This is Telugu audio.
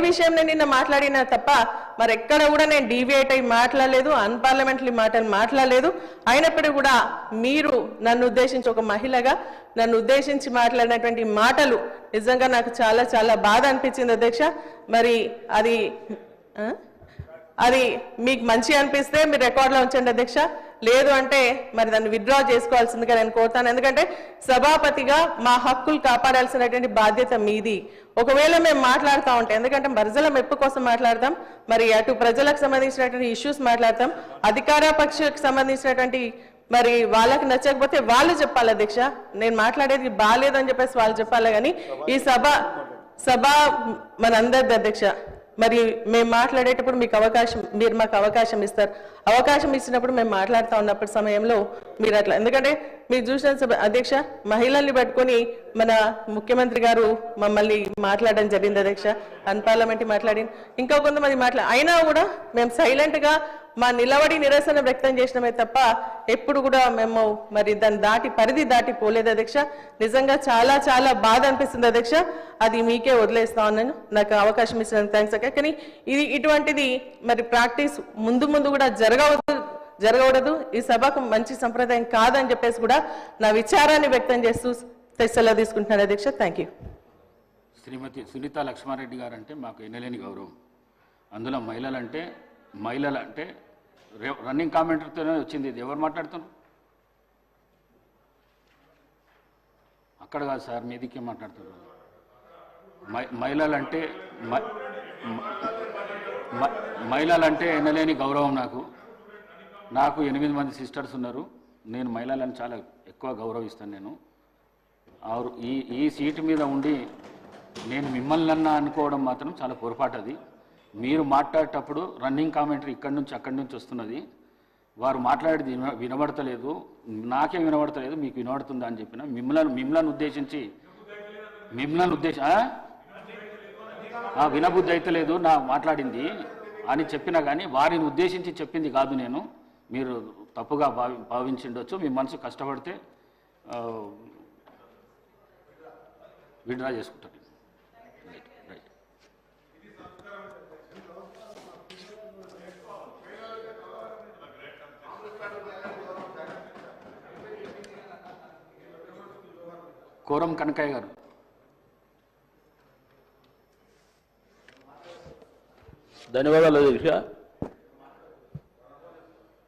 విషయం నిన్న మాట్లాడినా తప్ప మరి ఎక్కడ కూడా నేను డీవియేట్ అయి మాట్లాడలేదు, అన్పార్లమెంటరీ మాటలు మాట్లాడలేదు. అయినప్పటికీ కూడా మీరు నన్ను ఉద్దేశించి ఒక మహిళగా నన్ను ఉద్దేశించి మాట్లాడినటువంటి మాటలు నిజంగా నాకు చాలా చాలా బాధ అనిపించింది అధ్యక్ష. మరి అది మీకు మంచి అనిపిస్తే మీరు రికార్డులో ఉంచండి అధ్యక్ష, లేదు అంటే మరి దాన్ని విత్డ్రా చేసుకోవాల్సిందిగా నేను కోరుతాను. ఎందుకంటే సభాపతిగా మా హక్కులు కాపాడాల్సినటువంటి బాధ్యత మీది. ఒకవేళ మేము మాట్లాడుతూ ఉంటాం, ఎందుకంటే ప్రజల మెప్పు కోసం మాట్లాడతాం, మరి అటు ప్రజలకు సంబంధించినటువంటి ఇష్యూస్ మాట్లాడతాం, అధికార పక్షకు సంబంధించినటువంటి మరి వాళ్ళకి నచ్చకపోతే వాళ్ళు చెప్పాలి అధ్యక్ష, నేను మాట్లాడేది బాగాలేదు అని చెప్పేసి వాళ్ళు చెప్పాలి. కానీ ఈ సభ మనందరిది అధ్యక్ష. మరి మేము మాట్లాడేటప్పుడు మీరు మాకు అవకాశం ఇస్తారు. అవకాశం ఇచ్చినప్పుడు మేము మాట్లాడుతూ ఉన్నప్పటి సమయంలో మీరు అట్లా, ఎందుకంటే మీరు చూసిన అధ్యక్ష మహిళల్ని పట్టుకొని మన ముఖ్యమంత్రి గారు మమ్మల్ని మాట్లాడడం జరిగింది అధ్యక్ష, అన్పార్లమెంటరీ మాట్లాడింది, ఇంకా కొంతమంది అయినా కూడా మేము సైలెంట్గా మా నిలబడి నిరసన వ్యక్తం చేసినమే తప్ప ఎప్పుడు కూడా మేము మరి దాని పరిధి దాటి పోలేదు అధ్యక్ష. నిజంగా చాలా చాలా బాధ అనిపిస్తుంది అధ్యక్ష. అది మీకే వదిలేస్తా ఉన్నాను, నాకు అవకాశం ఇచ్చినందుకు థ్యాంక్స్ అక్క. కానీ ఇటువంటిది మరి ప్రాక్టీస్ ముందు కూడా జరగకూడదు, ఈ సభకు మంచి సంప్రదాయం కాదని చెప్పేసి కూడా నా విచారాన్ని వ్యక్తం చేస్తూ సెలవు తీసుకుంటున్నాను అధ్యక్ష. Thank you. శ్రీమతి సునీత లక్ష్మారెడ్డి గారు అంటే మాకు ఎన్నలేని గౌరవం. అందులో మహిళలంటే రన్నింగ్ కామెంటర్తోనే వచ్చింది. ఇది ఎవరు మాట్లాడుతున్నారు? అక్కడ కాదు సార్, మీదికే మాట్లాడుతున్నారు. మహిళలంటే ఎన్నలేని గౌరవం నాకు 8 మంది సిస్టర్స్ ఉన్నారు. నేను మహిళలను చాలా ఎక్కువ గౌరవిస్తాను. నేను ఈ సీటు మీద ఉండి నేను మిమ్మల్ని అనుకోవడం మాత్రం చాలా పొరపాటు. అది మీరు మాట్లాడేటప్పుడు రన్నింగ్ కామెంటరీ ఇక్కడి నుంచి అక్కడి నుంచి వస్తున్నది, వారు మాట్లాడేది వినబడతలేదు, నాకే వినబడతలేదు, మీకు వినబడుతుందా అని చెప్పిన. మిమ్మల్ని ఉద్దేశించి వినబుద్ధి అయితే లేదు నా మాట్లాడింది అని చెప్పినా కానీ వారిని ఉద్దేశించి చెప్పింది కాదు నేను. మీరు తప్పుగా భావించిండొచ్చు. మీ మనసు కష్టపడితే విత్డ్రా చేసుకుంటారు. కోరం కనకయ్య గారు. ధన్యవాదాలు అధ్యక్ష.